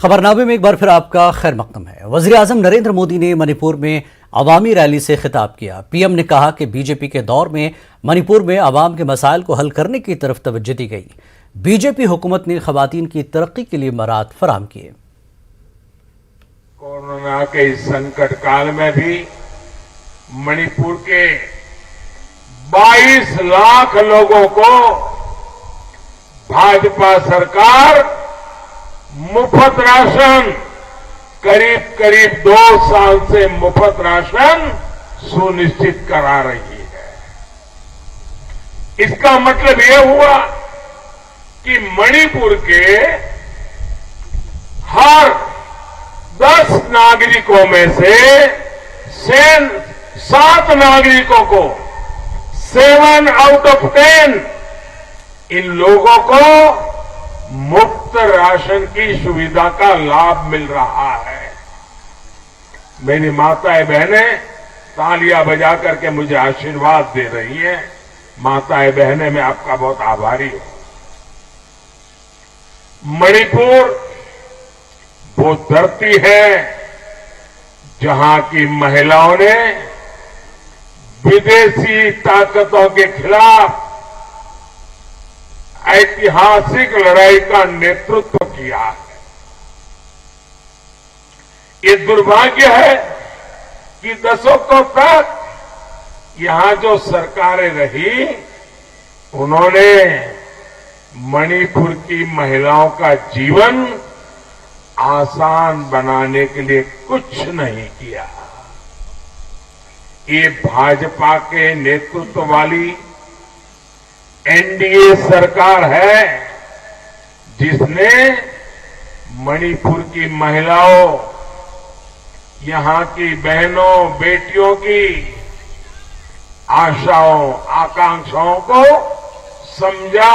खबरनामे में एक बार फिर आपका खैर मकदम है। वज़ीर आज़म नरेंद्र मोदी ने मणिपुर में अवामी रैली से खिताब किया। पीएम ने कहा कि बीजेपी के दौर में मणिपुर में अवाम के मसाइल को हल करने की तरफ तवज्जो दी गई। बीजेपी हुकूमत ने खवातीन की तरक्की के लिए मराद फराहम किए। कोरोना के इस संकट काल में भी मणिपुर के 22 लाख लोगों को भाजपा सरकार मुफ्त राशन करीब 2 साल से मुफ्त राशन सुनिश्चित करा रही है। इसका मतलब यह हुआ कि मणिपुर के हर 10 नागरिकों में से 7 नागरिकों को 7 आउट ऑफ 10 इन लोगों को मुफ्त राशन की सुविधा का लाभ मिल रहा है। मेरी माताएं बहनें तालियां बजा करके मुझे आशीर्वाद दे रही हैं। माताएं बहनें, मैं आपका बहुत आभारी हूं। मणिपुर वो धरती है जहां की महिलाओं ने विदेशी ताकतों के खिलाफ ऐतिहासिक लड़ाई का नेतृत्व किया है। ये दुर्भाग्य है कि दशकों तक यहां जो सरकारें रही उन्होंने मणिपुर की महिलाओं का जीवन आसान बनाने के लिए कुछ नहीं किया। ये भाजपा के नेतृत्व वाली एनडीए सरकार है जिसने मणिपुर की महिलाओं, यहां की बहनों बेटियों की आशाओं आकांक्षाओं को समझा,